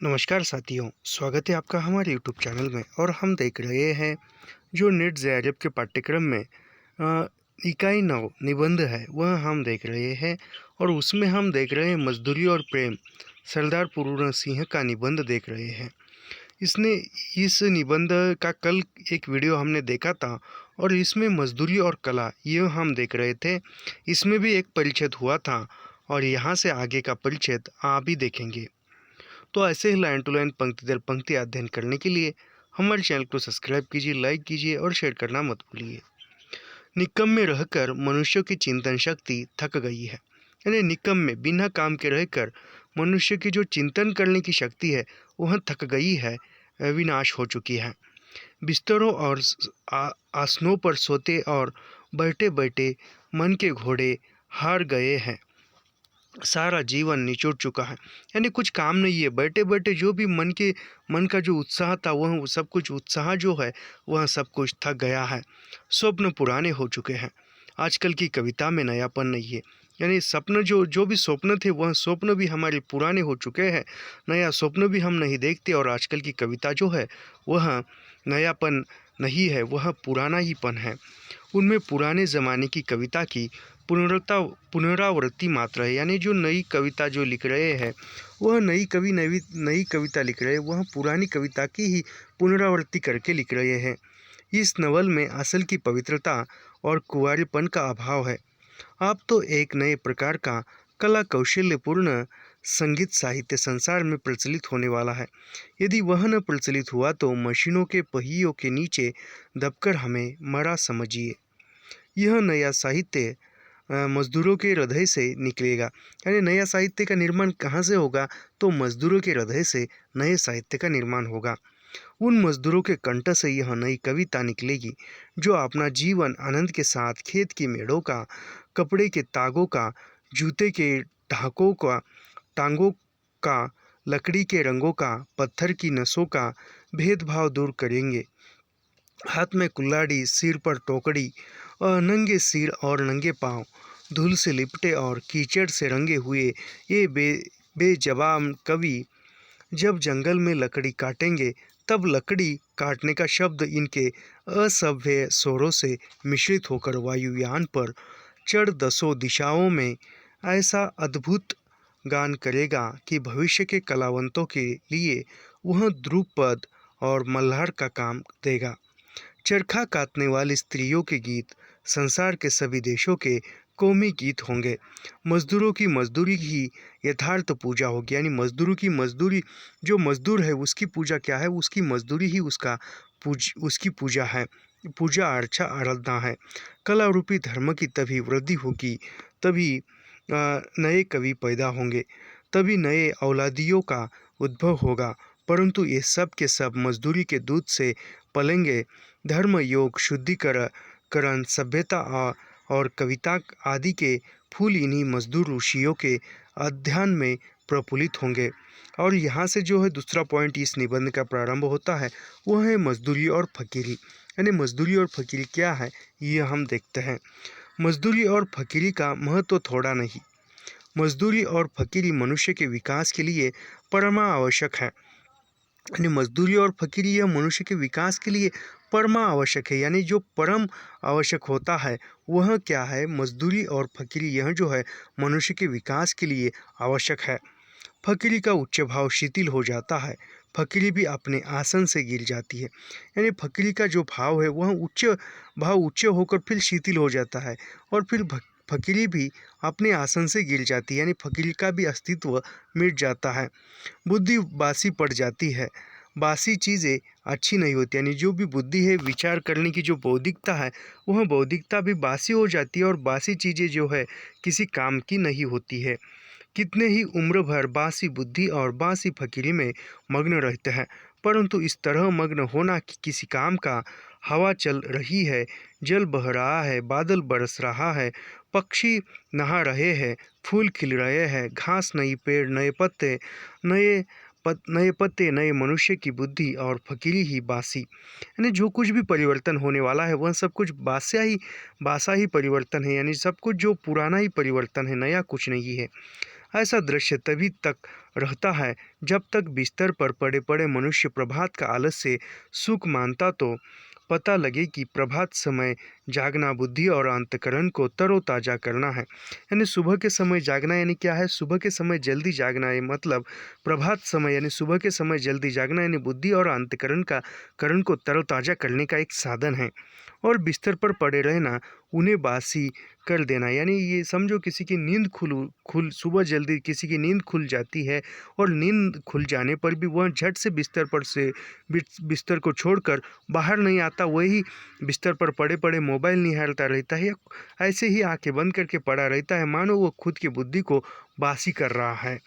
नमस्कार साथियों, स्वागत है आपका हमारे यूट्यूब चैनल में। और हम देख रहे हैं जो नीट जेआरएफ के पाठ्यक्रम में इकाई 9 निबंध है वह हम देख रहे हैं। और उसमें हम देख रहे हैं मजदूरी और प्रेम, सरदार पूर्ण सिंह का निबंध देख रहे हैं। इसने इस निबंध का कल एक वीडियो हमने देखा था और इसमें मजदूरी और कला ये हम देख रहे थे। इसमें भी एक परिच्छेद हुआ था और यहाँ से आगे का परिच्छेद आप भी देखेंगे। तो ऐसे ही लाइन टू लाइन पंक्ति दर पंक्ति अध्ययन करने के लिए हमारे चैनल को सब्सक्राइब कीजिए, लाइक कीजिए और शेयर करना मत भूलिए। निकम में रहकर मनुष्य की चिंतन शक्ति थक गई है। यानी निकम में बिना काम के रहकर मनुष्य की जो चिंतन करने की शक्ति है वह थक गई है, विनाश हो चुकी है। बिस्तरों और आसनों पर सोते और बैठे बैठे मन के घोड़े हार गए हैं। सारा जीवन निचोड़ चुका है। यानी कुछ काम नहीं है, बैठे बैठे जो भी मन का जो उत्साह था वह सब कुछ उत्साह जो है वह सब कुछ थक गया है। स्वप्न पुराने हो चुके हैं। आजकल की कविता में नयापन नहीं है। यानी सपन जो जो भी स्वप्न थे वह स्वप्न भी हमारे पुराने हो चुके हैं। नया स्वप्न भी हम नहीं देखते और आजकल की कविता जो है वह नयापन नहीं है, वह पुराना ही पन है। उनमें पुराने ज़माने की कविता की पुनरावृत्ति मात्र है। यानी जो नई कविता जो लिख रहे हैं वह नई कविता लिख रहे हैं, वह पुरानी कविता की ही पुनरावृत्ति करके लिख रहे हैं। इस नवल में असल की पवित्रता और कुंवारेपन का अभाव है। आप तो एक नए प्रकार का कला कौशल्यपूर्ण संगीत साहित्य संसार में प्रचलित होने वाला है। यदि वह न प्रचलित हुआ तो मशीनों के पहियों के नीचे दबकर हमें मरा समझिए। यह नया साहित्य मजदूरों के हृदय से निकलेगा। यानी नया साहित्य का निर्माण कहाँ से होगा? तो मजदूरों के हृदय से नए साहित्य का निर्माण होगा। उन मजदूरों के कंठ से यह नई कविता निकलेगी जो अपना जीवन आनंद के साथ खेत की मेड़ों का, कपड़े के तागों का, जूते के ढाकों का, टांगों का, लकड़ी के रंगों का, पत्थर की नसों का भेदभाव दूर करेंगे। हाथ में कुल्हाड़ी, सिर पर टोकरी, नंगे सिर और नंगे पांव, धूल से लिपटे और कीचड़ से रंगे हुए ये बेजबान कवि जब जंगल में लकड़ी काटेंगे तब लकड़ी काटने का शब्द इनके असभ्य स्वरों से मिश्रित होकर वायुयान पर चढ़ दसों दिशाओं में ऐसा अद्भुत गान करेगा कि भविष्य के कलावंतों के लिए वह ध्रुपद और मल्हार का काम देगा। चरखा काटने वाली स्त्रियों के गीत संसार के सभी देशों के कौमी गीत होंगे। मजदूरों की मजदूरी ही यथार्थ पूजा होगी। यानी मजदूरों की मजदूरी, जो मजदूर है उसकी पूजा क्या है? उसकी मजदूरी ही उसकी पूजा है, पूजा अर्चा आराधना है। कला रूपी धर्म की तभी वृद्धि होगी, तभी नए कवि पैदा होंगे, तभी नए औलादियों का उद्भव होगा। परंतु ये सब के सब मजदूरी के दूध से पलेंगे। धर्म, योग, शुद्धिकरण, सभ्यता और कविता आदि के फूल इन्हीं मजदूर ऋषियों के अध्ययन में प्रफुल्लित होंगे। और यहाँ से जो है दूसरा पॉइंट इस निबंध का प्रारंभ होता है वह है मजदूरी और फकीरी। यानी मजदूरी और फकीरी क्या है ये हम देखते हैं। मजदूरी और फकीरी का महत्व थोड़ा नहीं। मजदूरी और फकीरी मनुष्य के विकास के लिए परमा आवश्यक है। यानी मजदूरी और फकीरी यह मनुष्य के विकास के लिए परमा आवश्यक है। यानी जो परम आवश्यक होता है वह क्या है? मजदूरी और फकीरी यह जो है मनुष्य के विकास के लिए आवश्यक है। फकीरी का उच्च भाव शिथिल हो जाता है, फकीरी भी अपने आसन से गिर जाती है। यानी फकीरी का जो भाव है वह उच्च होकर फिर शिथिल हो जाता है और फिर फकीरी भी अपने आसन से गिर जाती है। यानी फकीरी का भी अस्तित्व मिट जाता है। बुद्धि बासी पड़ जाती है। बासी चीज़ें अच्छी नहीं होती। यानी जो भी बुद्धि है, विचार करने की जो बौद्धिकता है वह बौद्धिकता भी बासी हो जाती है और बासी चीज़ें जो है किसी काम की नहीं होती है। कितने ही उम्र भर बासी बुद्धि और बासी फकीरी में मग्न रहते हैं, परंतु इस तरह मग्न होना कि किसी काम का, हवा चल रही है, जल बह रहा है, बादल बरस रहा है, पक्षी नहा रहे हैं, फूल खिल रहे हैं, घास नई, पेड़ नए पत्ते, नए पत्ते, नए मनुष्य की बुद्धि और फकीरी ही बासी। यानी जो कुछ भी परिवर्तन होने वाला है वह सब कुछ बासा ही परिवर्तन है। यानी सब कुछ जो पुराना ही परिवर्तन है, नया कुछ नहीं है। ऐसा दृश्य तभी तक रहता है जब तक बिस्तर पर पड़े पड़े मनुष्य प्रभात का आलस्य सुख मानता तो पता लगे कि प्रभात समय जागना बुद्धि और अंतकरण को तरोताजा करना है। यानी सुबह के समय जागना यानी क्या है? सुबह के समय जल्दी जागना है, मतलब प्रभात समय यानी सुबह के समय जल्दी जागना यानी बुद्धि और अंतकरण का करण को तरोताजा करने का एक साधन है। और बिस्तर पर पड़े रहना उन्हें बासी कर देना, यानी ये समझो किसी की नींद खुल सुबह जल्दी किसी की नींद खुल जाती है और नींद खुल जाने पर भी वह झट से बिस्तर को छोड़कर बाहर नहीं आता, वही बिस्तर पर पड़े पड़े मोबाइल निहारता रहता है या ऐसे ही आंखें बंद करके पड़ा रहता है, मानो वो खुद की बुद्धि को बासी कर रहा है।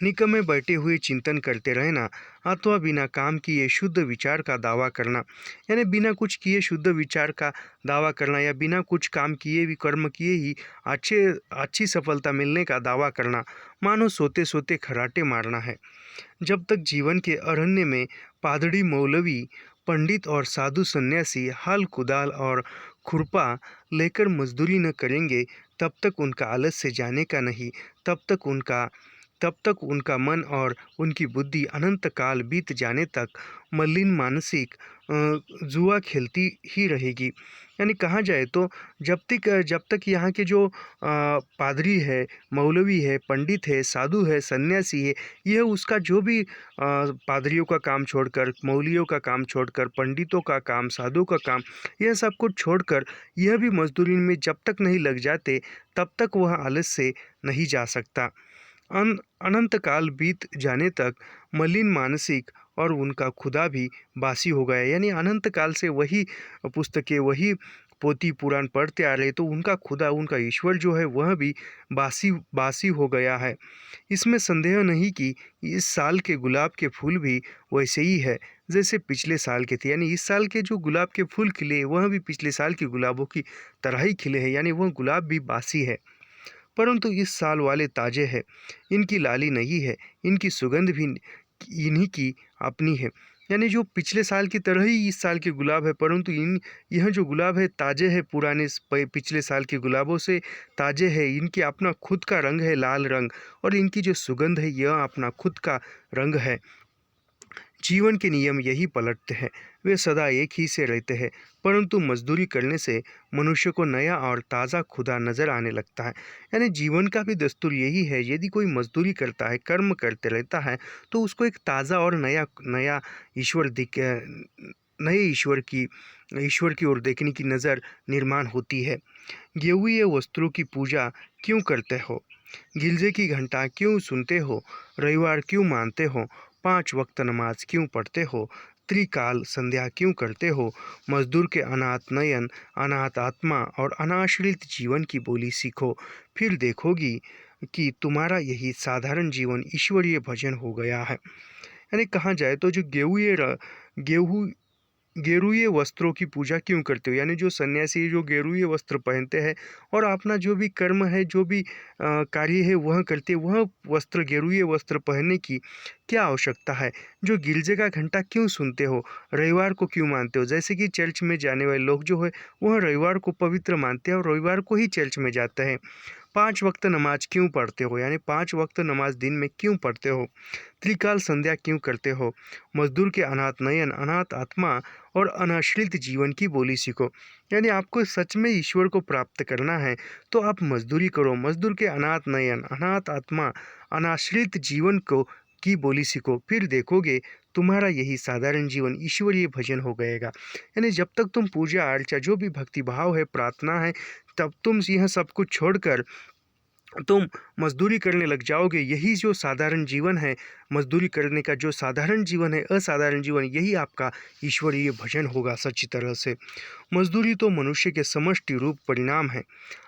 निकम्मे बैठे हुए चिंतन करते रहना अथवा बिना काम किए शुद्ध विचार का दावा करना, यानी बिना कुछ किए शुद्ध विचार का दावा करना या बिना कुछ काम किए भी कर्म किए ही अच्छी सफलता मिलने का दावा करना, मानो सोते सोते खराटे मारना है। जब तक जीवन के अरण्य में पादरी मौलवी पंडित और साधु सन्यासी हल कुदाल और खुरपा लेकर मजदूरी न करेंगे, तब तक उनका आलस्य जाने का नहीं, तब तक उनका मन और उनकी बुद्धि अनंत काल बीत जाने तक मलिन मानसिक जुआ खेलती ही रहेगी। यानी कहा जाए तो जब तक यहाँ के जो पादरी है, मौलवी है, पंडित है, साधु है, सन्यासी है, यह उसका जो भी पादरियों का काम छोड़कर, मौलवियों का काम छोड़कर, पंडितों का काम, साधुओं का काम, यह सब कुछ छोड़कर यह भी मजदूरी में जब तक नहीं लग जाते तब तक वह आलस से नहीं जा सकता। अनंत काल बीत जाने तक मलिन मानसिक और उनका खुदा भी बासी हो गया, यानी अनंत काल से वही पुस्तकें, वही पोथी पुराण पढ़ते आ रहे, तो उनका खुदा, उनका ईश्वर जो है वह भी बासी बासी हो गया है। इसमें संदेह नहीं कि इस साल के गुलाब के फूल भी वैसे ही है जैसे पिछले साल के थे, यानी इस साल के जो गुलाब के फूल खिले वह भी पिछले साल के गुलाबों की तरह ही खिले हैं, यानी वह गुलाब भी बासी है। परंतु इस साल वाले ताजे हैं, इनकी लाली नहीं है, इनकी सुगंध भी इन्हीं की अपनी है। यानी जो पिछले साल की तरह ही इस साल के गुलाब है, परंतु यह जो गुलाब है ताजे है, पिछले साल के गुलाबों से ताजे है, इनकी अपना खुद का रंग है, लाल रंग, और इनकी जो सुगंध है यह अपना खुद का रंग है। जीवन के नियम यही पलटते हैं, वे सदा एक ही से रहते हैं, परंतु मजदूरी करने से मनुष्य को नया और ताज़ा खुदा नजर आने लगता है। यानी जीवन का भी दस्तूर यही है, यदि कोई मजदूरी करता है, कर्म करते रहता है, तो उसको एक ताज़ा और नया नया ईश्वर दिख नए ईश्वर की ओर देखने की नज़र निर्माण होती है। गेहूँ वस्त्रों की पूजा क्यों करते हो? गिलजे की घंटा क्यों सुनते हो? रविवार क्यों मानते हो? 5 वक्त नमाज क्यों पढ़ते हो? त्रिकाल संध्या क्यों करते हो? मजदूर के अनाथ नयन, अनाथ आत्मा और अनाश्रित जीवन की बोली सीखो, फिर देखोगी कि तुम्हारा यही साधारण जीवन ईश्वरीय भजन हो गया है। यानी कहा जाए तो जो गेहूँ गेरुए वस्त्रों की पूजा क्यों करते हो, यानी जो सन्यासी जो गेरुए वस्त्र पहनते हैं और अपना जो भी कर्म है, जो भी कार्य है वह करते, वह वस्त्र, गेरुए वस्त्र पहनने की क्या आवश्यकता है? जो गिरजे का घंटा क्यों सुनते हो? रविवार को क्यों मानते हो? जैसे कि चर्च में जाने वाले लोग जो है वह रविवार को पवित्र मानते हैं और रविवार को ही चर्च में जाते हैं। 5 वक्त नमाज क्यों पढ़ते हो, यानी 5 वक्त नमाज दिन में क्यों पढ़ते हो? त्रिकाल संध्या क्यों करते हो? मजदूर के अनाथ नयन, अनाथ आत्मा और अनाश्रित जीवन की बोली सीखो। यानी आपको सच में ईश्वर को प्राप्त करना है तो आप मजदूरी करो, मजदूर के अनाथ नयन, अनाथ आत्मा, अनाश्रित जीवन को की बोली सीखो, फिर देखोगे तुम्हारा यही साधारण जीवन ईश्वरीय भजन हो गएगा। यानी जब तक तुम पूजा अर्चा, जो भी भक्ति भाव है, प्रार्थना है, तब तुम यह सब कुछ छोड़कर तुम मजदूरी करने लग जाओगे, यही जो साधारण जीवन है, मजदूरी करने का जो साधारण जीवन है, असाधारण जीवन, यही आपका ईश्वरीय भजन होगा सच्ची तरह से। मजदूरी तो मनुष्य के समष्टि रूप परिणाम है,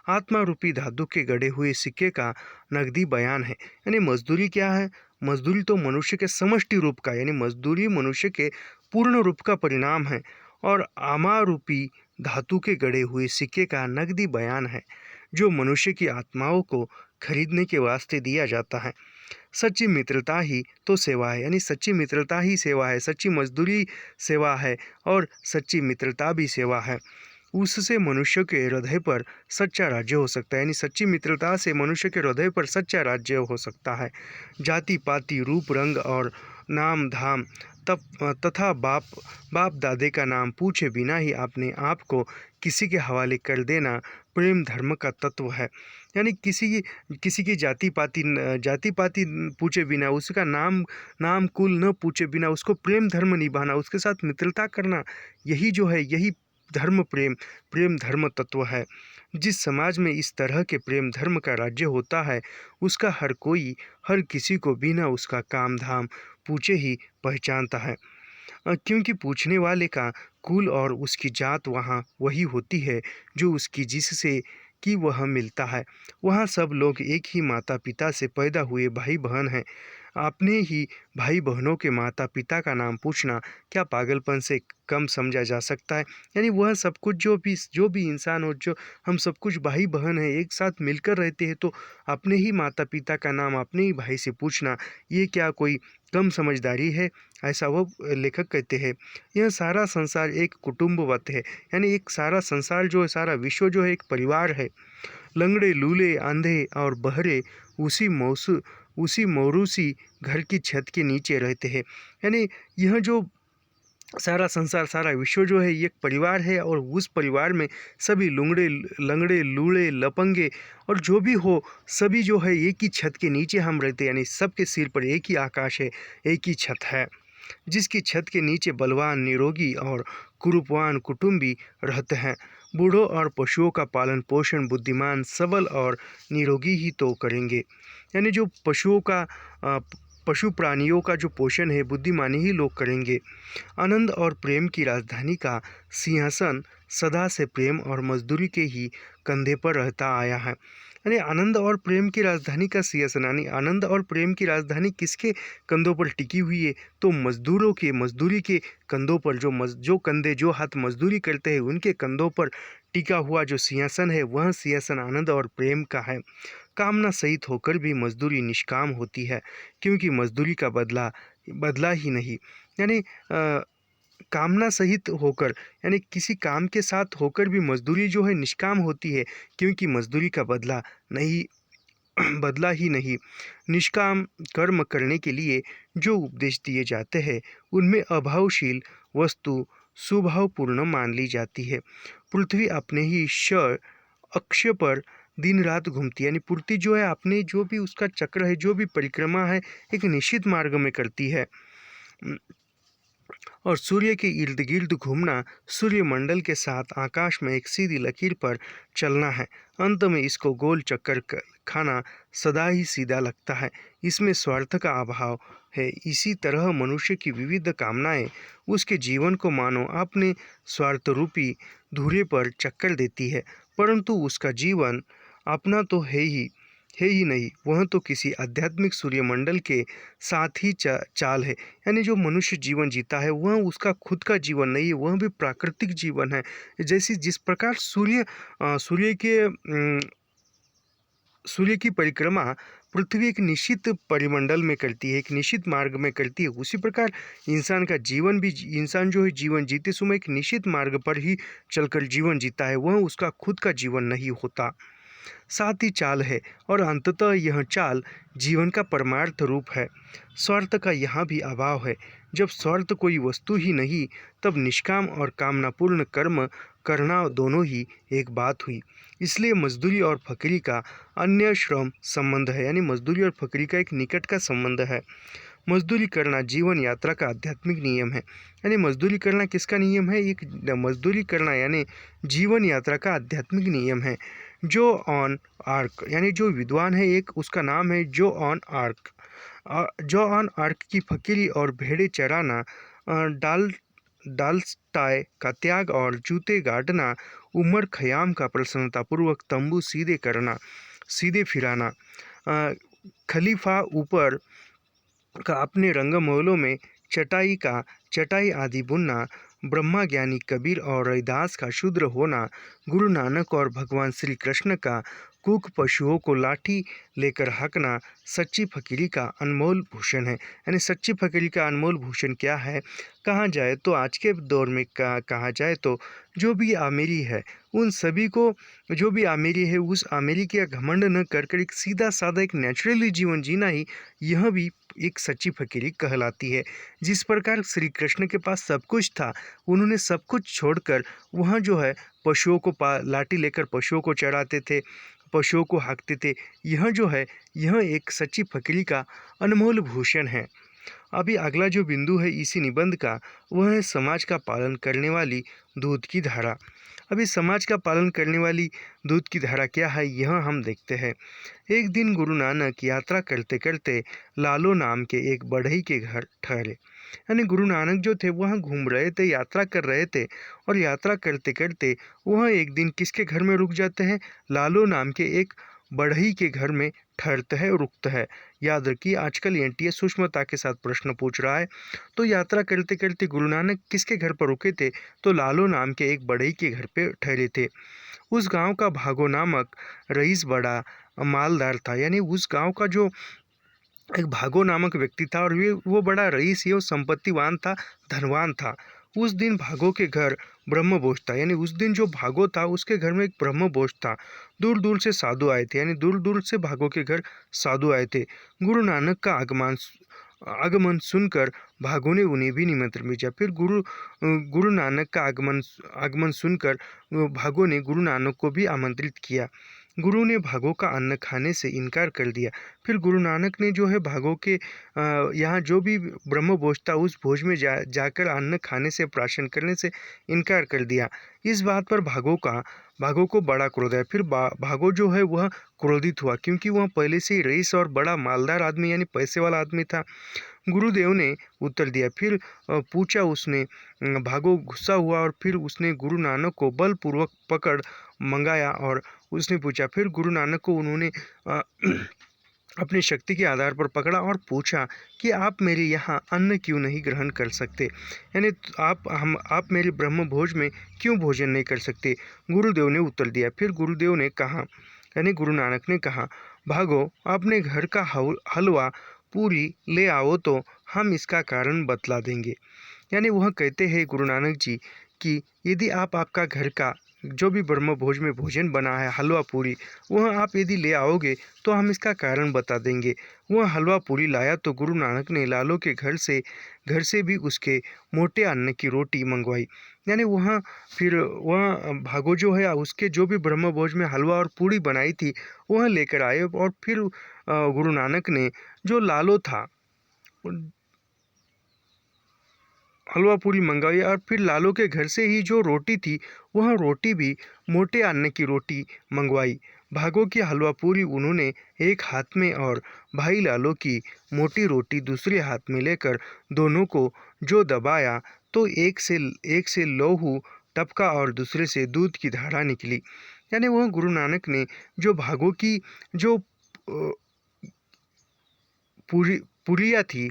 आत्मा रूपी धातु के गढ़े हुए सिक्के का नकदी बयान है। यानी मजदूरी क्या है? मजदूरी तो मनुष्य के समष्टि रूप का, यानी मजदूरी मनुष्य के पूर्ण रूप का परिणाम है और आमा रूपी धातु के गढ़े हुए सिक्के का नकदी बयान है, जो मनुष्य की आत्माओं को खरीदने के वास्ते दिया जाता है। सच्ची मित्रता ही तो सेवा है, यानी सच्ची मित्रता ही सेवा है, सच्ची मजदूरी सेवा है और सच्ची मित्रता भी सेवा है। उससे मनुष्य के हृदय पर सच्चा राज्य हो सकता है। यानी सच्ची मित्रता से मनुष्य के हृदय पर सच्चा राज्य हो सकता है। जाति पाति रूप रंग और नाम धाम तब तथा बाप दादे का नाम पूछे बिना ही अपने आप को किसी के हवाले कर देना प्रेम धर्म का तत्व है। यानी किसी की जाति पाति पूछे बिना, उसका नाम कुल न पूछे बिना उसको प्रेम धर्म निभाना, उसके साथ मित्रता करना, यही जो है यही प्रेम धर्म तत्व है। जिस समाज में इस तरह के प्रेम धर्म का राज्य होता है, उसका हर कोई हर किसी को बिना उसका काम धाम पूछे ही पहचानता है। क्योंकि पूछने वाले का कुल और उसकी जात वहाँ वही होती है जो उसकी जिससे कि वह मिलता है। वहाँ सब लोग एक ही माता पिता से पैदा हुए भाई बहन हैं। अपने ही भाई बहनों के माता पिता का नाम पूछना क्या पागलपन से कम समझा जा सकता है? यानी वह सब कुछ जो भी इंसान हो, जो हम सब कुछ भाई बहन हैं, एक साथ मिलकर रहते हैं, तो अपने ही माता पिता का नाम अपने ही भाई से पूछना ये क्या कोई कम समझदारी है? ऐसा वो लेखक कहते हैं। यह सारा संसार एक कुटुंबवत है। यानी एक सारा संसार जो है, सारा विश्व जो है एक परिवार है। लंगड़े लूले अंधे और बहरे उसी मौरूसी घर की छत के नीचे रहते हैं। यानी यह जो सारा संसार सारा विश्व जो है ये एक परिवार है, और उस परिवार में सभी लंगड़े लूले लपंगे और जो भी हो, सभी जो है एक ही छत के नीचे हम रहते हैं। यानी सबके सिर पर एक ही आकाश है, एक ही छत है, जिसकी छत के नीचे बलवान निरोगी और कुरूपवान कुटुंबी रहते हैं। बूढ़ों और पशुओं का पालन पोषण बुद्धिमान सबल और निरोगी ही तो करेंगे। यानी जो पशु प्राणियों का जो पोषण है बुद्धिमानी ही लोग करेंगे। आनंद और प्रेम की राजधानी का सिंहासन सदा से प्रेम और मजदूरी के ही कंधे पर रहता आया है। यानी आनंद और प्रेम की राजधानी का सिंहासन, यानी आनंद और प्रेम की राजधानी किसके कंधों पर टिकी हुई है? तो मजदूरी के कंधों पर, जो हाथ मजदूरी करते हैं उनके कंधों पर टिका हुआ जो सिंहासन है, वह सिंहासन आनंद और प्रेम का है। कामना सहित होकर भी मजदूरी निष्काम होती है, क्योंकि मजदूरी का बदला ही नहीं। यानी कामना सहित होकर, यानी किसी काम के साथ होकर भी मजदूरी जो है निष्काम होती है, क्योंकि मजदूरी का बदला ही नहीं। निष्काम कर्म करने के लिए जो उपदेश दिए जाते हैं उनमें अभावशील वस्तु सुभावपूर्ण मान ली जाती है। पृथ्वी अपने ही अक्ष पर दिन रात घूमती है। यानी पृथ्वी जो है अपने जो भी उसका चक्र है, जो भी परिक्रमा है, एक निश्चित मार्ग में करती है, और सूर्य के इर्द गिर्द घूमना सूर्यमंडल के साथ आकाश में एक सीधी लकीर पर चलना है। अंत में इसको गोल चक्कर खाना सदा ही सीधा लगता है। इसमें स्वार्थ का अभाव है। इसी तरह मनुष्य की विविध कामनाएं उसके जीवन को मानो अपने स्वार्थ रूपी धुरे पर चक्कर देती है, परंतु उसका जीवन अपना तो है ही नहीं, वह तो किसी आध्यात्मिक सूर्यमंडल के साथ ही चाल है। यानी जो मनुष्य जीवन जीता है वह उसका खुद का जीवन नहीं है, वह भी प्राकृतिक जीवन है। जिस प्रकार सूर्य की परिक्रमा पृथ्वी एक निश्चित परिमंडल में करती है, एक निश्चित मार्ग में करती है, उसी प्रकार इंसान जो है जीवन जीते समय एक निश्चित मार्ग पर ही चलकर जीवन जीता है, वह उसका खुद का जीवन नहीं होता। साथ ही चाल है, और अंततः यह चाल जीवन का परमार्थ रूप है। स्वार्थ का यहाँ भी अभाव है। जब स्वार्थ कोई वस्तु ही नहीं, तब निष्काम और कामनापूर्ण कर्म करना दोनों ही एक बात हुई। इसलिए मजदूरी और फकीरी का अन्य श्रम संबंध है। यानी मजदूरी और फकीरी का एक निकट का संबंध है। मजदूरी करना जीवन यात्रा का आध्यात्मिक नियम है। यानी मजदूरी करना किसका नियम है? एक मजदूरी करना यानी जीवन यात्रा का आध्यात्मिक नियम है। जो ऑन आर्क, यानी जो विद्वान है एक, उसका नाम है जो ऑन आर्क। जो ऑन आर्क की फकीरी और भेड़े चराना, डाल्स्टाय का त्याग और जूते गाड़ना, उमर खयाम का प्रसन्नतापूर्वक तंबू सीधे फिराना, खलीफा ऊपर का अपने रंगमहलों में चटाई आदि बुनना, ब्रह्मा ज्ञानी कबीर और रविदास का शूद्र होना, गुरु नानक और भगवान श्री कृष्ण का कुक पशुओं को लाठी लेकर हाँकना सच्ची फकीरी का अनमोल भूषण है। यानी सच्ची फकीरी का अनमोल भूषण क्या है, कहा जाए तो आज के दौर में कहा जाए तो जो भी आमिरी है उन सभी को, जो भी आमिरी है उस आमिरी का घमंड न कर एक सीधा साधा एक नेचुरली जीवन जीना ही यह भी एक सच्ची फकीरी कहलाती है। जिस प्रकार श्री कृष्ण के पास सब कुछ था, उन्होंने सब कुछ छोड़कर वहाँ जो है पशुओं को लाठी लेकर पशुओं को चराते थे, पशुओं को हाँकते थे। यह जो है यह एक सच्ची फकीरी का अनमोल भूषण है। अभी अगला जो बिंदु है इसी निबंध का, वह है समाज का पालन करने वाली दूध की धारा। अभी समाज का पालन करने वाली दूध की धारा क्या है, यह हम देखते हैं। एक दिन गुरु नानक यात्रा करते करते लालो नाम के एक बढ़ई के घर ठहरे। यानी गुरु नानक जो थे वहाँ घूम रहे थे, यात्रा कर रहे थे, और यात्रा करते करते वह एक दिन किसके घर में रुक जाते हैं, लालो नाम के एक बढ़ई के घर में ठहरते हैं, रुकते हैं। याद रखिए आजकल एनटीए सूक्ष्मता के साथ प्रश्न पूछ रहा है। तो यात्रा करते करते गुरु नानक किसके घर पर रुके थे, तो लालो नाम के एक बढ़ई के घर पे ठहरे थे। उस गांव का भागो नामक रईस बड़ा मालदार था। यानी उस गांव का जो एक भागो नामक व्यक्ति था और वो बड़ा रईस एवं संपत्तिवान था, धनवान था। उस दिन भागो के घर ब्रह्मभोज था। यानी उस दिन जो भागो था उसके घर में एक ब्रह्मभोज था। दूर दूर से साधु आए थे, यानी दूर दूर से भागो के घर साधु आए थे। गुरु नानक का आगमन सुनकर भागो ने उन्हें भी निमंत्रण भेजा। फिर गुरु नानक का आगमन सुनकर भागो ने गुरु नानक को भी आमंत्रित किया। गुरु ने भागो का अन्न खाने से इनकार कर दिया। फिर गुरु नानक ने जो है भागो के यहाँ जो भी ब्रह्म भोज था उस भोज में जाकर अन्न खाने से, प्राशन करने से इनकार कर दिया। इस बात पर भागो को बड़ा क्रोध है। फिर भागो जो है वह क्रोधित हुआ, क्योंकि वह पहले से ही रईस और बड़ा मालदार आदमी यानी पैसे वाला आदमी था। गुरुदेव ने उत्तर दिया। फिर पूछा उसने, भागो गुस्सा हुआ और फिर उसने गुरु नानक को बलपूर्वक पकड़ मंगाया और उसने पूछा। फिर गुरु नानक को उन्होंने अपनी शक्ति के आधार पर पकड़ा और पूछा कि आप मेरे यहाँ अन्न क्यों नहीं ग्रहण कर सकते, यानी आप मेरे ब्रह्म भोज में क्यों भोजन नहीं कर सकते। गुरुदेव ने उत्तर दिया। फिर गुरुदेव ने कहा, यानी गुरु नानक ने कहा, भागो अपने घर का हलवा पूरी ले आओ तो हम इसका कारण बतला देंगे। यानी वह कहते हैं गुरु नानक जी कि यदि आपका घर का जो भी ब्रह्म भोज में भोजन बना है, हलवा पूरी, वह आप यदि ले आओगे तो हम इसका कारण बता देंगे। वह हलवा पूरी लाया तो गुरु नानक ने लालो के घर से भी उसके मोटे अन्न की रोटी मंगवाई। यानी वह भागो जो है उसके जो भी ब्रह्म भोज में हलवा और पूरी बनाई थी वह लेकर आए। और फिर गुरु नानक ने जो लालो था हलवा पूरी मंगवाई और फिर लालो के घर से ही जो रोटी थी वह रोटी भी मोटे अन्न की रोटी मंगवाई। भागो की हलवा पूरी उन्होंने एक हाथ में और भाई लालो की मोटी रोटी दूसरे हाथ में लेकर दोनों को जो दबाया तो एक से लौहू टपका और दूसरे से दूध की धारा निकली। यानी वह गुरु नानक ने जो भागो की जो पुरिया थी,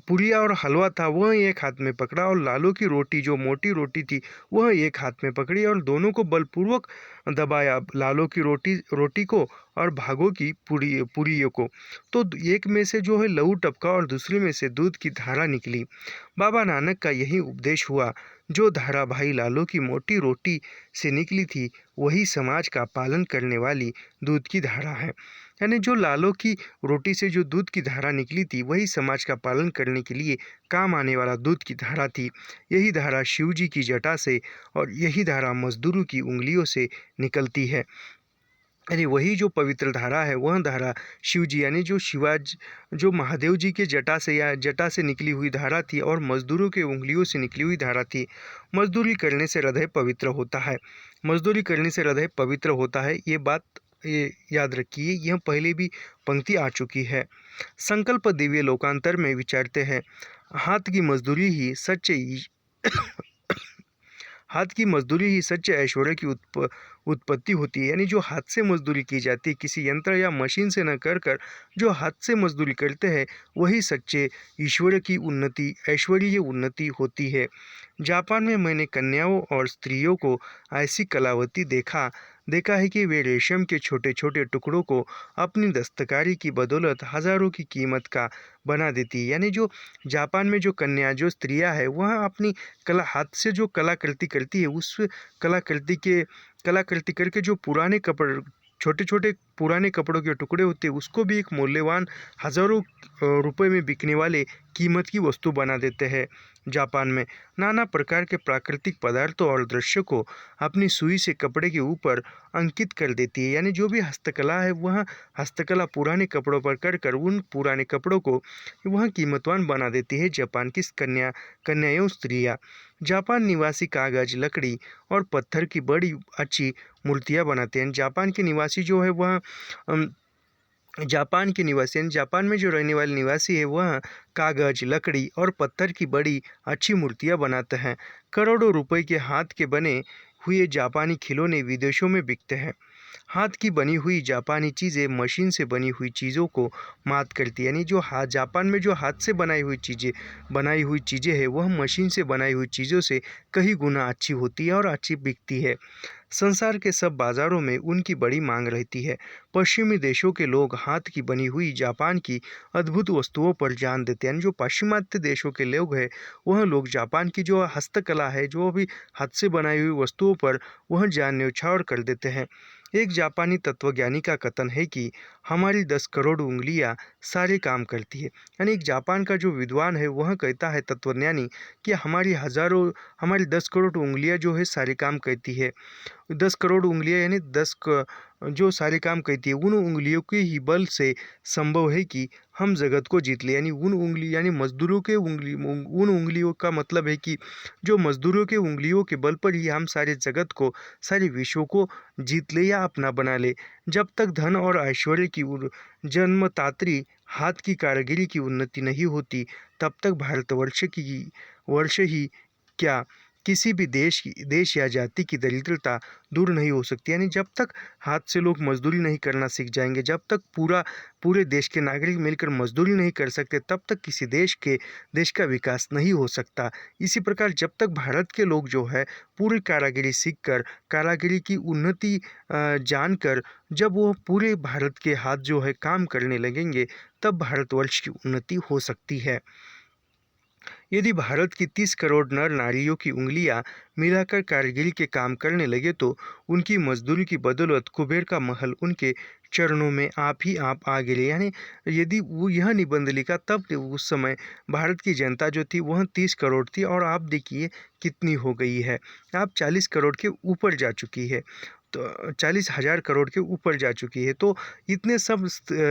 पुरिया और हलवा था वह एक हाथ में पकड़ा और लालो की रोटी जो मोटी रोटी थी वह एक हाथ में पकड़ी और दोनों को बलपूर्वक दबाया, लालो की रोटी को और भागो की पुरियों को। तो एक में से जो है लहू टपका और दूसरे में से दूध की धारा निकली। बाबा नानक का यही उपदेश हुआ, जो धारा भाई लालो की मोटी रोटी से निकली थी वही समाज का पालन करने वाली दूध की धारा है। यानी जो लालो की रोटी से जो दूध की धारा निकली थी वही समाज का पालन करने के लिए काम आने वाला दूध की धारा थी। यही धारा शिव जी की जटा से और यही धारा मजदूरों की उंगलियों से निकलती है। यानी वही जो पवित्र धारा है वह धारा शिव जी यानी जो महादेव जी के जटा से निकली हुई धारा थी और मजदूरों के उंगलियों से निकली हुई धारा थी। मजदूरी करने से हृदय पवित्र होता है, मजदूरी करने से हृदय पवित्र होता है। ये याद रखिए, यह पहले भी पंक्ति आ चुकी है। संकल्प दिव्य लोकांतर में विचारते हैं, हाथ की मजदूरी ही सच्चे ऐश्वर्य की उत्पत्ति होती है, यानी जो हाथ से मजदूरी की जाती है, किसी यंत्र या मशीन से न कर कर जो हाथ से मजदूरी करते हैं वही सच्चे ईश्वर की उन्नति, ऐश्वर्य उन्नति होती है। जापान में मैंने कन्याओं और स्त्रियों को ऐसी कलावती देखा देखा है कि वे रेशम के छोटे छोटे टुकड़ों को अपनी दस्तकारी की बदौलत हजारों की कीमत का बना देती है। यानी जो जापान में जो कन्या, जो स्त्रियां है, वह अपनी कला, हाथ से जो कलाकृति करती है, उस कलाकृति करके जो पुराने कपड़े, छोटे छोटे पुराने कपड़ों के टुकड़े होते हैं, उसको भी एक मूल्यवान हजारों रुपए में बिकने वाले कीमत की वस्तु बना देते हैं। जापान में नाना प्रकार के प्राकृतिक पदार्थों और दृश्य को अपनी सुई से कपड़े के ऊपर अंकित कर देती है। यानी जो भी हस्तकला है, वह हस्तकला पुराने कपड़ों पर कर कर उन पुराने कपड़ों को वह कीमतवान बना देती है जापान की कन्याएं स्त्रियां। जापान निवासी कागज, लकड़ी और पत्थर की बड़ी अच्छी मूर्तियां बनाते हैं। जापान के निवासी जो है वह जापान के निवासी, यानी जापान में जो रहने वाले निवासी है, वह कागज, लकड़ी और पत्थर की बड़ी अच्छी मूर्तियां बनाते हैं। करोड़ों रुपए के हाथ के बने हुए जापानी खिलौने विदेशों में बिकते हैं। हाथ की बनी हुई जापानी चीज़ें मशीन से बनी हुई चीज़ों को मात करती है। यानी जो हाथ, जापान में जो हाथ से बनाई हुई चीज़ें हैं, वह मशीन से बनाई हुई चीज़ों से कई गुना अच्छी होती है और अच्छी बिकती है। संसार के सब बाज़ारों में उनकी बड़ी मांग रहती है। पश्चिमी देशों के लोग हाथ की बनी हुई जापान की अद्भुत वस्तुओं पर जान देते हैं। जो पाश्चिमात्य देशों के लोग हैं, वह लोग जापान की जो हस्तकला है, जो भी हाथ से बनाई हुई वस्तुओं पर वह जान न्यौछावर कर देते हैं। एक जापानी तत्वज्ञानी का कथन है कि हमारी 10 करोड़ उंगलियां सारे काम करती है। यानी एक जापान का जो विद्वान है, वह कहता है, तत्वज्ञानी, कि हमारी 10 करोड़ उंगलियां जो है सारे काम करती है। 10 करोड़ उंगलियां यानी जो सारे काम करती है, उन उंगलियों के ही बल से संभव है कि हम जगत को जीत ले। यानी उन उंगली, यानी मजदूरों के उन उंगलियों का मतलब है कि जो मजदूरों के उंगलियों के बल पर ही हम सारे जगत को, सारे विश्व को जीत ले या अपना बना ले। जब तक धन और ऐश्वर्य की जन्मदात्री हाथ की कारीगरी की उन्नति नहीं होती, तब तक वर्ष ही क्या, किसी भी देश या जाति की दरिद्रता दूर नहीं हो सकती। यानी जब तक हाथ से लोग मजदूरी नहीं करना सीख जाएंगे, जब तक पूरे देश के नागरिक मिलकर मजदूरी नहीं कर सकते, तब तक किसी देश का विकास नहीं हो सकता। इसी प्रकार जब तक भारत के लोग जो है पूरी कारीगरी सीखकर, कारीगरी की उन्नति जानकर, जब वो पूरे भारत के हाथ जो है काम करने लगेंगे, तब भारतवर्ष की उन्नति हो सकती है। यदि भारत की 30 करोड़ नर नारियों की उंगलियां मिलाकर कारीगरी के काम करने लगे, तो उनकी मजदूरी की बदौलत कुबेर का महल उनके चरणों में आप आ गिरे। यानी यदि वो यह निबंध लिखा, तब उस समय भारत की जनता जो थी वह 30 करोड़ थी, और आप देखिए कितनी हो गई है, आप 40 करोड़ के ऊपर जा चुकी है, तो 40,000 करोड़ के ऊपर जा चुकी है। तो इतने सब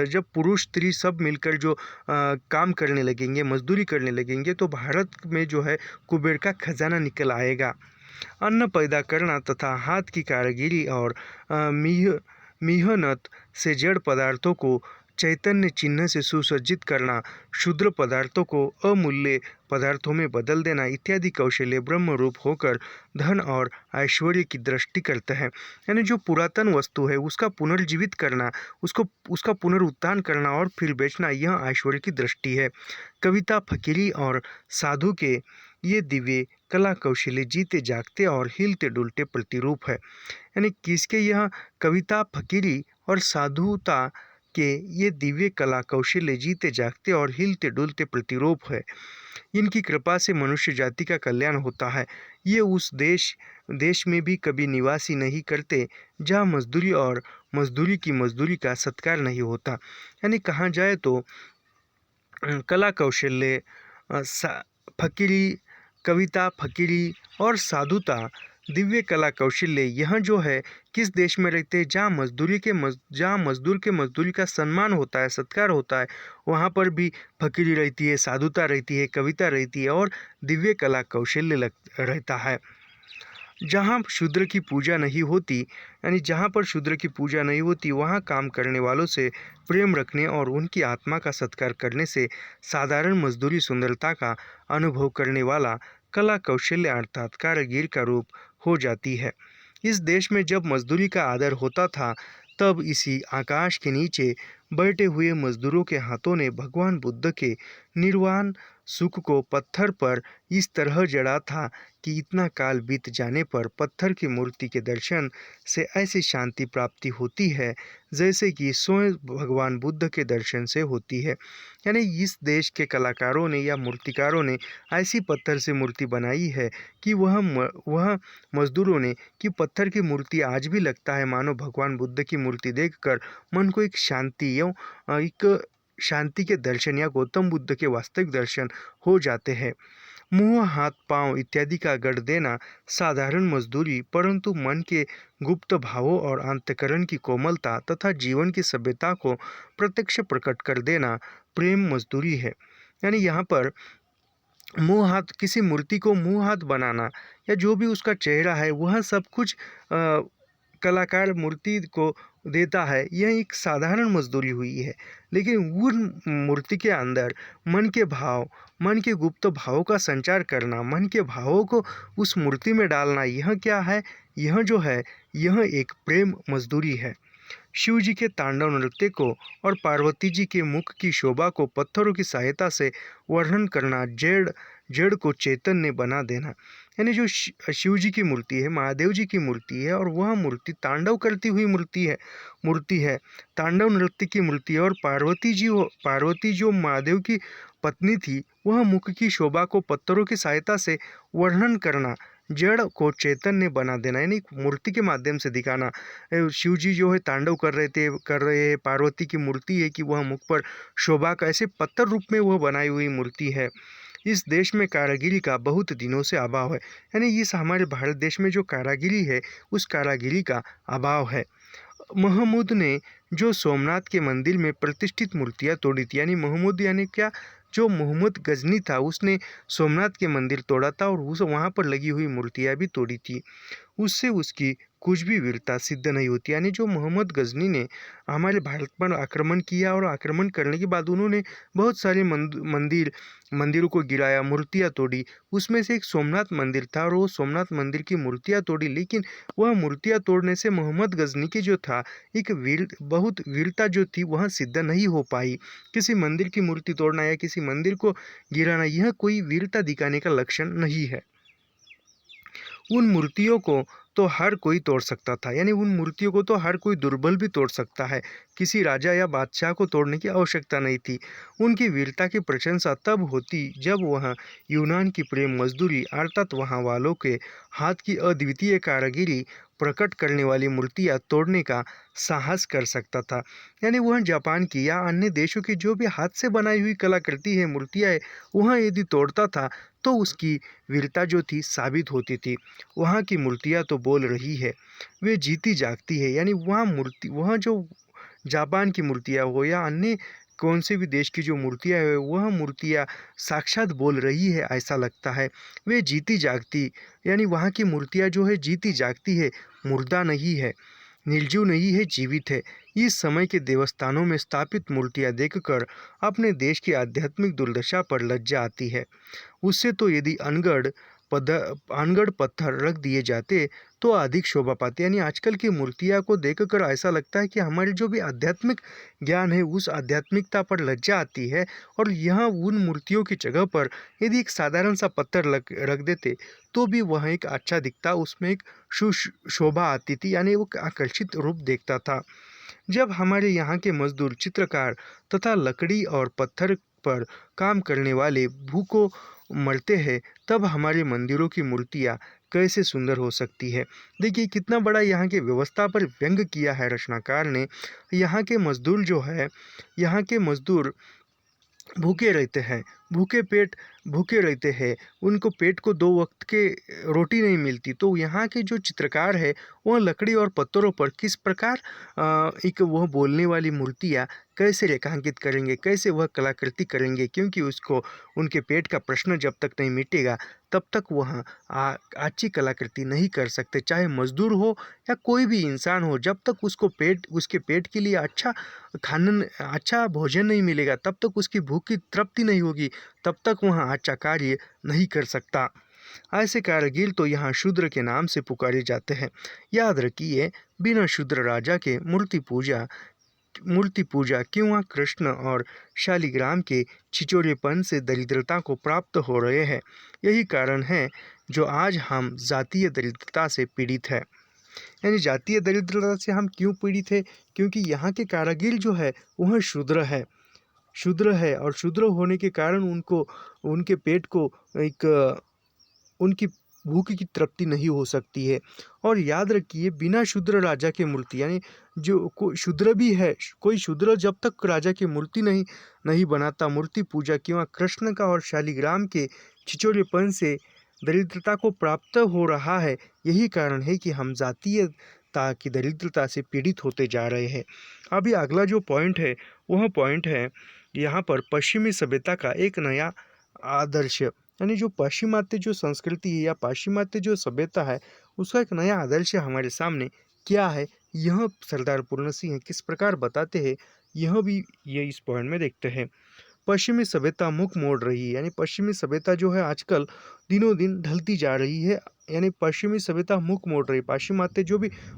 जब पुरुष स्त्री सब मिलकर जो काम करने लगेंगे, मजदूरी करने लगेंगे, तो भारत में जो है कुबेर का खजाना निकल आएगा। अन्न पैदा करना तथा हाथ की कारीगरी और मेहनत से जड़ पदार्थों को चैतन्य चिन्ह से सुसज्जित करना, क्षुद्र पदार्थों को अमूल्य पदार्थों में बदल देना इत्यादि कौशल्य ब्रह्म रूप होकर धन और ऐश्वर्य की दृष्टि करते हैं। यानी जो पुरातन वस्तु है उसका पुनर्जीवित करना, उसका पुनरुत्थान करना और फिर बेचना, यह ऐश्वर्य की दृष्टि है। कविता, फकीरी और साधु के ये दिव्य कला कौशल्य जीते जागते और हिलते डुलते प्रतिरूप है। यानी किसके? यह कविता, फकीरी और साधुता के ये दिव्य कला कौशल्य जीते जागते और हिलते डुलते प्रतिरूप है। इनकी कृपा से मनुष्य जाति का कल्याण होता है। ये उस देश में भी कभी निवासी नहीं करते जहाँ मजदूरी का सत्कार नहीं होता। यानी कहाँ जाए तो कला कौशल्य, फकीरी, कविता, फकीरी और साधुता, दिव्य कला कौशल्य, यह जो है किस देश में रहते हैं? जहाँ मजदूर के मजदूरी का सम्मान होता है, सत्कार होता है, वहाँ पर भी फकीरी रहती है, साधुता रहती है, कविता रहती है और दिव्य कला कौशल्य रहता है। जहाँ शूद्र की पूजा नहीं होती, यानी जहाँ पर शूद्र की पूजा नहीं होती, वहाँ काम करने वालों से प्रेम रखने और उनकी आत्मा का सत्कार करने से साधारण मजदूरी सुंदरता का अनुभव करने वाला कला कौशल्य अर्थात कारीगर का रूप हो जाती है। इस देश में जब मजदूरी का आदर होता था, तब इसी आकाश के नीचे बैठे हुए मजदूरों के हाथों ने भगवान बुद्ध के निर्वाण सुख को पत्थर पर इस तरह जड़ा था कि इतना काल बीत जाने पर पत्थर की मूर्ति के दर्शन से ऐसी शांति प्राप्ति होती है जैसे कि स्वयं भगवान बुद्ध के दर्शन से होती है। यानी इस देश के कलाकारों ने या मूर्तिकारों ने ऐसी पत्थर से मूर्ति बनाई है कि वह मजदूरों ने कि पत्थर की मूर्ति आज भी लगता है मानो भगवान बुद्ध की मूर्ति देखकर मन को एक शांति एवं एक शांति के दर्शन या गौतम बुद्ध के वास्तविक दर्शन हो जाते हैं। मुंह, हाथ, पांव इत्यादि का गढ़ देना साधारण मजदूरी, परंतु मन के गुप्त भावों और अंतःकरण की कोमलता तथा जीवन की सभ्यता को प्रत्यक्ष प्रकट कर देना प्रेम मजदूरी है। यानी यहाँ पर मुंह हाथ, किसी मूर्ति को मुंह हाथ बनाना या जो भी उसका चेहरा है वह सब कुछ कलाकार मूर्ति को देता है, यह एक साधारण मजदूरी हुई है। लेकिन उन मूर्ति के अंदर मन के भाव, मन के गुप्त भावों का संचार करना, मन के भावों को उस मूर्ति में डालना, यह क्या है? यह जो है, यह एक प्रेम मजदूरी है। शिव जी के तांडव नृत्य को और पार्वती जी के मुख की शोभा को पत्थरों की सहायता से वर्णन करना, जड़ जड़ को चैतन्य बना देना। यानी जो शिव जी की मूर्ति है, महादेव जी की मूर्ति है, और वह मूर्ति तांडव करती हुई मूर्ति है, तांडव नृत्य की मूर्ति है। और पार्वती जो महादेव की पत्नी थी, वह मुख की शोभा को पत्थरों की सहायता से वर्णन करना, जड़ को चैतन्य बना देना, यानी मूर्ति के माध्यम से दिखाना। शिव जी जो है तांडव कर रहे हैं, पार्वती की मूर्ति है कि वह मुख पर शोभा का ऐसे पत्थर रूप में वह बनाई हुई मूर्ति है। इस देश में कारागिरी का बहुत दिनों से अभाव है। यानी इस हमारे भारत देश में जो कारागिरी है, उस कारागिरी का अभाव है। महमूद ने जो सोमनाथ के मंदिर में प्रतिष्ठित मूर्तियां तोड़ी थी, यानी महमूद यानी क्या, जो मोहम्मद गजनी था, उसने सोमनाथ के मंदिर तोड़ा था और उस वहाँ पर लगी हुई मूर्तियां भी तोड़ी थी। उससे उसकी कुछ भी वीरता सिद्ध नहीं होती। यानी जो मोहम्मद गजनी ने हमारे भारत पर आक्रमण किया और आक्रमण करने के बाद उन्होंने बहुत सारे मंदिरों को गिराया, मूर्तियां तोड़ी, उसमें से एक सोमनाथ मंदिर था और वो सोमनाथ मंदिर की मूर्तियां तोड़ी। लेकिन वह मूर्तियां तोड़ने से मोहम्मद गजनी की जो था एक बहुत वीरता जो थी वह सिद्ध नहीं हो पाई। किसी मंदिर की मूर्ति तोड़ना या किसी मंदिर को गिराना, यह कोई वीरता दिखाने का लक्षण नहीं है। उन मूर्तियों को तो हर कोई तोड़ सकता था, यानी उन मूर्तियों को तो हर कोई दुर्बल भी तोड़ सकता है। किसी राजा या बादशाह को तोड़ने की आवश्यकता नहीं थी। उनकी वीरता की प्रशंसा तब होती जब वह यूनान की प्रेम मजदूरी अर्थात वहाँ वालों के हाथ की अद्वितीय कारीगरी प्रकट करने वाली मूर्तियाँ तोड़ने का साहस कर सकता था। यानी वह जापान की या अन्य देशों की जो भी हाथ से बनाई हुई कलाकृति है, मूर्तियाँ है, वह यदि तोड़ता था तो उसकी वीरता जो थी साबित होती थी। वहाँ की मूर्तियाँ तो बोल रही है, वे जीती जागती है। यानी वहाँ जो जापान की मूर्तियाँ हो या अन्य कौन से भी देश की जो मूर्तियाँ है, वह मूर्तियाँ साक्षात बोल रही है, ऐसा लगता है। वे जीती जागती, यानी वहाँ की मूर्तियाँ जो है जीती जागती है, मुर्दा नहीं है, निर्जीव नहीं है, जीवित है। इस समय के देवस्थानों में स्थापित मूर्तियाँ देखकर अपने देश की आध्यात्मिक दुर्दशा पर लज्जा आती है। उससे तो यदि अनगढ़ पत्थर रख दिए जाते तो अधिक शोभा पाते। यानी आजकल की मूर्तियाँ को देखकर ऐसा लगता है कि हमारे जो भी आध्यात्मिक ज्ञान है, उस आध्यात्मिकता पर लज्जा आती है। और यहाँ उन मूर्तियों की जगह पर यदि एक साधारण सा पत्थर रख देते तो भी वह एक अच्छा दिखता, उसमें एक शोभा आती थी, यानी वो आकर्षित रूप देखता था। जब हमारे यहाँ के मजदूर, चित्रकार तथा लकड़ी और पत्थर पर काम करने वाले भूखों मरते हैं, तब हमारे मंदिरों की मूर्तियाँ कैसे सुंदर हो सकती है। देखिए कितना बड़ा यहाँ की व्यवस्था पर व्यंग किया है रचनाकार ने। यहाँ के मजदूर जो है, यहाँ के मजदूर भूखे रहते हैं, भूखे रहते हैं, उनको पेट को 2 वक्त के रोटी नहीं मिलती। तो यहाँ के जो चित्रकार है, वह लकड़ी और पत्थरों पर किस प्रकार एक वह बोलने वाली मूर्तियाँ कैसे रेखांकित करेंगे, कैसे वह कलाकृति करेंगे, क्योंकि उसको उनके पेट का प्रश्न जब तक नहीं मिटेगा तब तक वह अच्छी कलाकृति नहीं कर सकते। चाहे मजदूर हो या कोई भी इंसान हो, जब तक उसके पेट के लिए अच्छा भोजन नहीं मिलेगा, तब तक उसकी भूख की तृप्ति नहीं होगी, तब तक वह अच्छा कार्य नहीं कर सकता। ऐसे कारीगिर तो यहाँ शूद्र के नाम से पुकारे जाते हैं। याद रखिए, बिना शूद्र राजा के मूर्ति पूजा क्यों कृष्ण और शालिग्राम के छिचोरेपन से दरिद्रता को प्राप्त हो रहे हैं। यही कारण है जो आज हम जातीय दरिद्रता से पीड़ित है। यानी जातीय दरिद्रता से हम क्यों पीड़ित है? क्योंकि यहाँ के कारीगिर जो है वह शूद्र है और शूद्र होने के कारण उनको उनके पेट को एक उनकी भूख की तृप्ति नहीं हो सकती है। और याद रखिए, बिना शूद्र राजा की मूर्ति, यानी जो कोई शूद्र भी है, कोई शूद्र जब तक राजा की मूर्ति नहीं बनाता, मूर्ति पूजा केवल कृष्ण का और शालिग्राम के छिचोरेपन से दरिद्रता को प्राप्त हो रहा है। यही कारण है कि हम जातीयता की दरिद्रता से पीड़ित होते जा रहे हैं। अभी अगला जो पॉइंट है वह पॉइंट है यहाँ पर पश्चिमी सभ्यता का एक नया आदर्श, यानी जो पाश्चिमात्य जो संस्कृति है या पाश्चिमात्य जो सभ्यता है उसका एक नया आदर्श हमारे सामने क्या है, यह सरदार पूर्ण सिंह किस प्रकार बताते हैं, यह भी ये इस पॉइंट में देखते हैं। पश्चिमी सभ्यता मुख मोड़ रही है, यानी पश्चिमी सभ्यता जो है आजकल दिनों दिन ढलती जा रही है। यानी पश्चिमी सभ्यता मुख मोड़ रही है,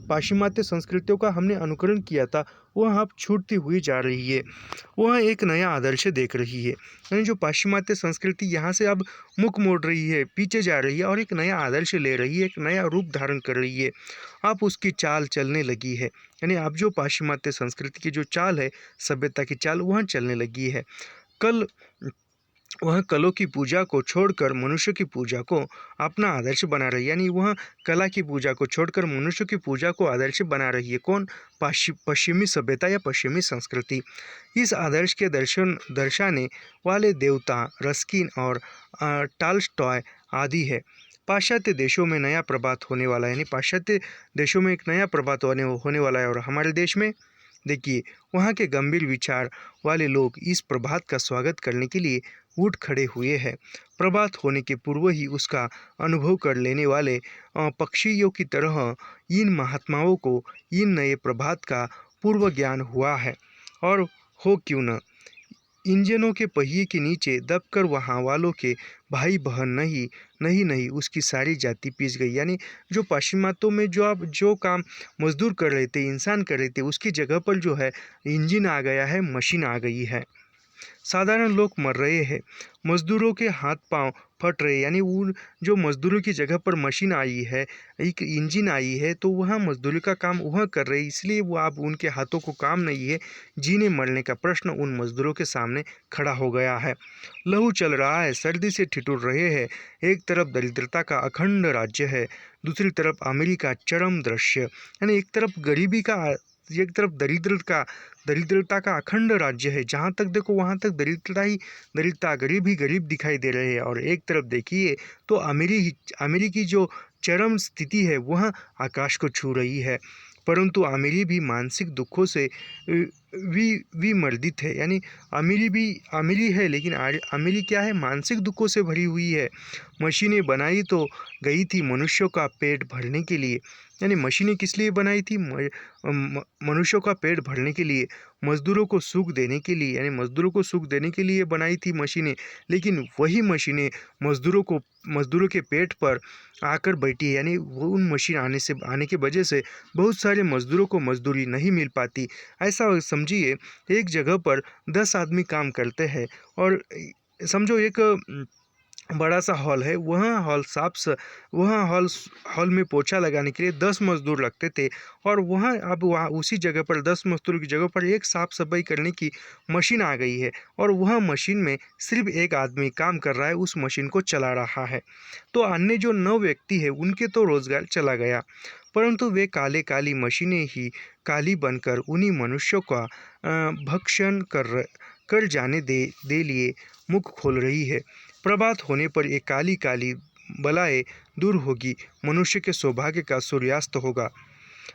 पाश्चिमात्य संस्कृतियों का हमने अनुकरण किया था वह अब छूटती हुई जा रही है। वह एक नया आदर्श देख रही है, यानी जो पाश्चिमात्य संस्कृति यहाँ से अब मुख मोड़ रही है, पीछे जा रही है और एक नया आदर्श ले रही है, एक नया रूप धारण कर रही है। अब उसकी चाल चलने लगी है, यानी अब जो पाश्चिमात्य संस्कृति की जो चाल है, सभ्यता की चाल, वह चलने लगी है। कल वह कलों की पूजा को छोड़कर मनुष्य की पूजा को अपना आदर्श बना रही है, यानी वह कला की पूजा को छोड़कर मनुष्य की पूजा को आदर्श बना रही है। कौन? पश्चिमी सभ्यता या पश्चिमी संस्कृति। इस आदर्श के दर्शाने वाले देवता रस्किन और टॉल्स्टॉय आदि है। पाश्चात्य देशों में नया प्रभात होने वाला है, यानी पाश्चात्य देशों में एक नया प्रभात होने वाला है और हमारे देश में देखिए, वहाँ के गंभीर विचार वाले लोग इस प्रभात का स्वागत करने के लिए उठ खड़े हुए हैं। प्रभात होने के पूर्व ही उसका अनुभव कर लेने वाले पक्षियों की तरह इन महात्माओं को इन नए प्रभात का पूर्व ज्ञान हुआ है। और हो क्यों न, इंजनों के पहिए के नीचे दबकर वहाँ वालों के भाई बहन नहीं उसकी सारी जाति पीस गई। यानी जो पाश्चिमात्यों में जो काम मजदूर कर रहे थे, इंसान कर रहे थे, उसकी जगह पर जो है इंजन आ गया है, मशीन आ गई है। साधारण लोग मर रहे हैं, मजदूरों के हाथ पांव फट रहे, यानी उन जो मजदूरों की जगह पर मशीन आई है, एक इंजन आई है, तो वह मजदूरी का काम वह कर रहे, इसलिए वो अब उनके हाथों को काम नहीं है। जीने मरने का प्रश्न उन मजदूरों के सामने खड़ा हो गया है। लहू चल रहा है, सर्दी से ठिठुर रहे हैं। एक तरफ दरिद्रता का अखंड राज्य है, दूसरी तरफ अमीरी का चरम दृश्य, यानी एक तरफ गरीबी का, एक तरफ दरिद्रता का अखंड राज्य है। जहाँ तक देखो वहाँ तक दरिद्रता, गरीब ही गरीब दिखाई दे रहे हैं। और एक तरफ देखिए तो अमीरी की जो चरम स्थिति है वह आकाश को छू रही है। परंतु अमीरी भी मानसिक दुखों से विमर्दित है, यानी अमीरी है, लेकिन अमीरी क्या है? मानसिक दुखों से भरी हुई है। मशीनें बनाई तो गई थी मनुष्यों का पेट भरने के लिए, यानी मशीनें किस लिए बनाई थी? मनुष्यों का पेट भरने के लिए, मजदूरों को सुख देने के लिए, यानी मजदूरों को सुख देने के लिए बनाई थी मशीनें। लेकिन वही मशीनें मजदूरों के पेट पर आकर बैठी है, यानी वो उन मशीन आने के वजह से बहुत सारे मजदूरों को मजदूरी नहीं मिल पाती। ऐसा समझिए, एक जगह पर 10 आदमी काम करते हैं और समझो एक बड़ा सा हॉल है, वह हॉल में पोछा लगाने के लिए 10 मजदूर लगते थे। और वहाँ उसी जगह पर 10 मजदूरों की जगह पर एक साफ सफाई करने की मशीन आ गई है और वह मशीन में सिर्फ एक आदमी काम कर रहा है, उस मशीन को चला रहा है। तो अन्य जो 9 व्यक्ति है उनके तो रोजगार चला गया, परंतु वे काली मशीनें ही काली बनकर उन्हीं मनुष्यों का भक्षण कर जाने दे लिए मुख खोल रही है। प्रभात होने पर ये काली बलाएं दूर होगी, मनुष्य के सौभाग्य का सूर्यास्त होगा।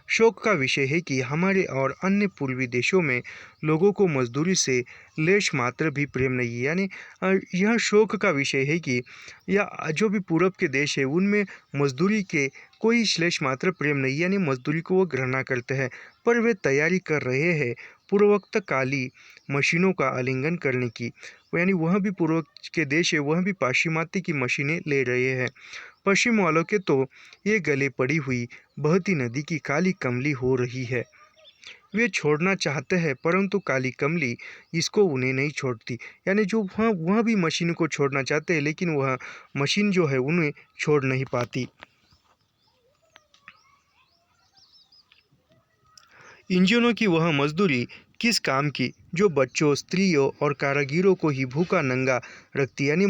शोक का विषय है कि हमारे और अन्य पूर्वी देशों में लोगों को मजदूरी से लेश मात्र भी प्रेम नहीं है, यानी यह शोक का विषय है कि या जो भी पूरब के देश है उनमें मजदूरी के कोई श्लेष मात्र प्रेम नहीं, यानी मजदूरी को वो घृणा करते हैं। पर वे तैयारी कर रहे हैं पूर्वोक्त काली मशीनों का आलिंगन करने की। यानी वह भी पूर्व के देश है, वह भी पाश्चिमात्य की मशीनें ले रहे हैं। पश्चिम वालों के तो ये गले पड़ी हुई बहती नदी की काली कमली हो रही है। वे छोड़ना चाहते हैं परंतु काली कमली इसको उन्हें नहीं छोड़ती। यानी जो वह भी मशीन को छोड़ना चाहते हैं, लेकिन वह मशीन जो है उन्हें छोड़ नहीं पाती। इंजनों की वह मजदूरी किस काम की जो बच्चों, स्त्रियों और कारागीरों को ही भूखा नंगा रखती। यानी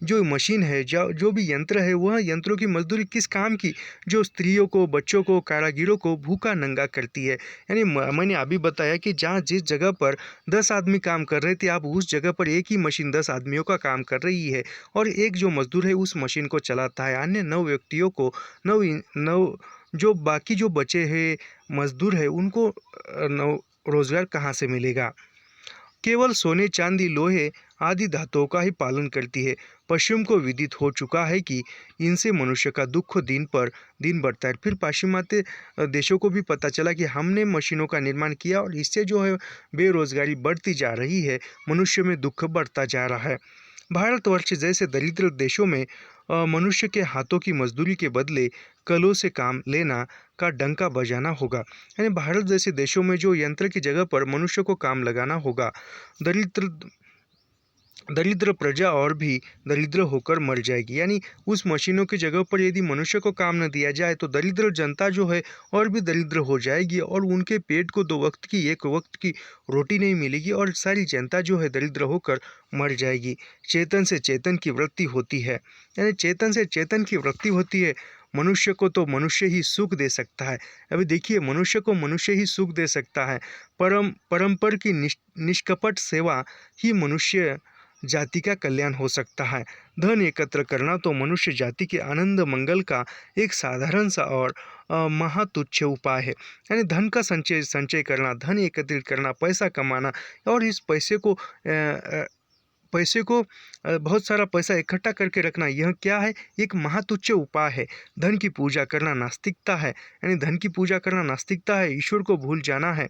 जो मशीन है, जो भी यंत्र है, वह यंत्रों की मजदूरी किस काम की जो स्त्रियों को, बच्चों को, कारागीरों को भूखा नंगा करती है। यानी मैंने अभी बताया कि जहाँ जिस जगह पर 10 आदमी काम कर रहे थे, अब उस जगह पर एक ही मशीन 10 आदमियों का काम कर रही है और एक जो मजदूर है उस मशीन को चलाता है। अन्य 9 व्यक्तियों को, 9 जो बाकी जो बचे हैं मजदूर है, उनको रोजगार कहाँ से मिलेगा। केवल सोने, चांदी, लोहे आदि धातुओं का ही पालन करती है। पश्चिम को विदित हो चुका है कि इनसे मनुष्य का दुख दिन पर दिन बढ़ता है। फिर पाश्चिमात्य देशों को भी पता चला कि हमने मशीनों का निर्माण किया और इससे जो है बेरोजगारी बढ़ती जा रही है, मनुष्य में दुख बढ़ता जा रहा है। भारतवर्ष जैसे दरिद्र देशों में मनुष्य के हाथों की मजदूरी के बदले कलों से काम लेना का डंका बजाना होगा। यानी भारत जैसे देशों में जो यंत्र की जगह पर मनुष्य को काम लगाना होगा। दरिद्र दरिद्र प्रजा और भी दरिद्र होकर मर जाएगी। यानी उस मशीनों की जगह पर यदि मनुष्य को काम न दिया जाए तो दरिद्र जनता जो है और भी दरिद्र हो जाएगी और उनके पेट को 2 वक्त की, 1 वक्त की रोटी नहीं मिलेगी और सारी जनता जो है दरिद्र होकर मर जाएगी। चेतन से चेतन की वृत्ति होती है। यानी चेतन से चेतन की वृत्ति होती है। मनुष्य को तो मनुष्य ही सुख दे सकता है। अभी देखिए, मनुष्य को मनुष्य ही सुख दे सकता है। परंपर की निष्कपट सेवा ही मनुष्य जाति का कल्याण हो सकता है। धन एकत्र करना तो मनुष्य जाति के आनंद मंगल का एक साधारण सा और महातुच्छ उपाय है। यानी धन का संचय करना, धन एकत्रित करना, पैसा कमाना और इस पैसे को बहुत सारा पैसा इकट्ठा करके रखना, यह क्या है? एक महातुच्छ उपाय है। धन की पूजा करना नास्तिकता है। यानी धन की पूजा करना नास्तिकता है, ईश्वर को भूल जाना है।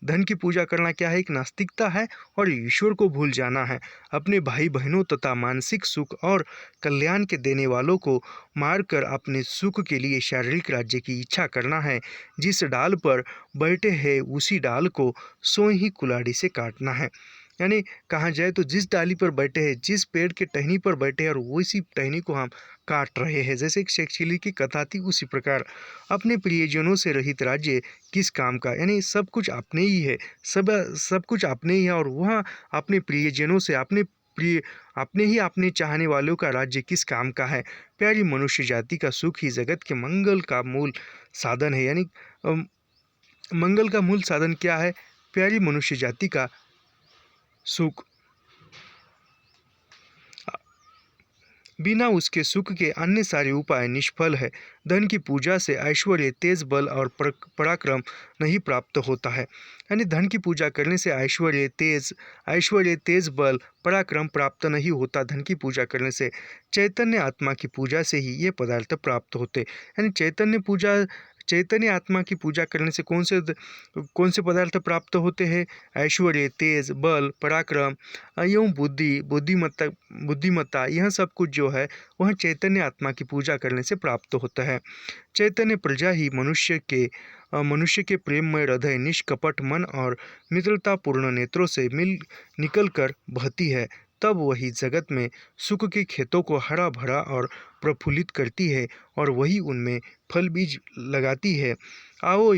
धन की पूजा करना क्या है? एक नास्तिकता है और ईश्वर को भूल जाना है। अपने भाई बहनों तथा मानसिक सुख और कल्याण के देने वालों को मारकर अपने सुख के लिए शारीरिक राज्य की इच्छा करना है। जिस डाल पर बैठे हैं उसी डाल को सोई ही कुल्हाड़ी से काटना है। यानी कहा जाए तो जिस डाली पर बैठे हैं, जिस पेड़ के टहनी पर बैठे हैं और उसी टहनी को हम काट रहे हैं। जैसे एक शेक्सपियर की कथा थी, उसी प्रकार अपने प्रियजनों से रहित राज्य किस काम का। यानी सब कुछ अपने ही है, सब कुछ अपने ही है और वह अपने प्रियजनों से, अपने चाहने वालों का राज्य किस काम का है। प्यारी मनुष्य जाति का सुख ही जगत के मंगल का मूल साधन है। यानी मंगल का मूल साधन क्या है? प्यारी मनुष्य जाति का सुख। बिना उसके सुख के अन्य सारे उपाय निष्फल है। धन की पूजा से ऐश्वर्य, तेज, बल और पराक्रम नहीं प्राप्त होता है। यानी धन की पूजा करने से ऐश्वर्य, तेज, बल, पराक्रम प्राप्त नहीं होता। धन की पूजा करने से चैतन्य आत्मा की पूजा से ही ये पदार्थ प्राप्त होते। यानी चैतन्य आत्मा की पूजा करने से कौन से पदार्थ प्राप्त होते हैं? ऐश्वर्य, तेज, बल, पराक्रम एवं बुद्धिमत्ता, यह सब कुछ जो है वह चैतन्य आत्मा की पूजा करने से प्राप्त होता है। चैतन्य प्रजा ही मनुष्य के प्रेममय हृदय, निष्कपट मन और मित्रतापूर्ण नेत्रों से निकल कर बहती है। तब वही जगत में सुख के खेतों को हरा भरा और प्रफुल्लित करती है और वही उनमें फल बीज लगाती है। आओ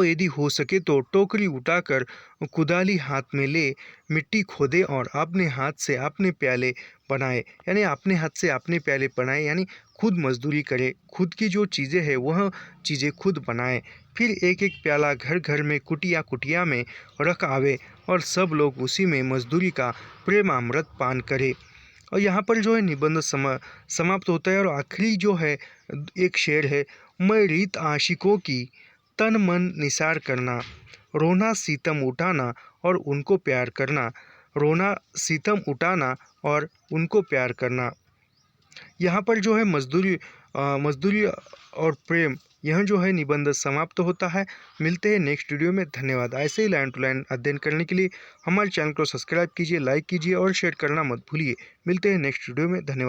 यदि हो सके तो टोकरी उठाकर कुदाली हाथ में ले मिट्टी खोदे और अपने हाथ से अपने प्याले बनाए। यानी अपने हाथ से अपने प्याले बनाए, यानी खुद मजदूरी करे, खुद की जो चीज़ें हैं वह चीज़ें खुद बनाए। फिर एक एक प्याला घर घर में, कुटिया कुटिया में रख आवे और सब लोग उसी में मजदूरी का प्रेमामृत पान करे। और यहाँ पर जो है निबंध समाप्त होता है और आखिरी जो है एक शेर है। मैं रीत आशिकों की तन मन निसार करना, रोना सीतम उठाना और उनको प्यार करना, रोना सीतम उठाना और उनको प्यार करना। यहाँ पर जो है मजदूरी और प्रेम, यह जो है निबंध समाप्त होता है। मिलते हैं नेक्स्ट वीडियो में। धन्यवाद। ऐसे ही लाइन टू लाइन अध्ययन करने के लिए हमारे चैनल को सब्सक्राइब कीजिए, लाइक कीजिए और शेयर करना मत भूलिए। मिलते हैं नेक्स्ट वीडियो में। धन्यवाद।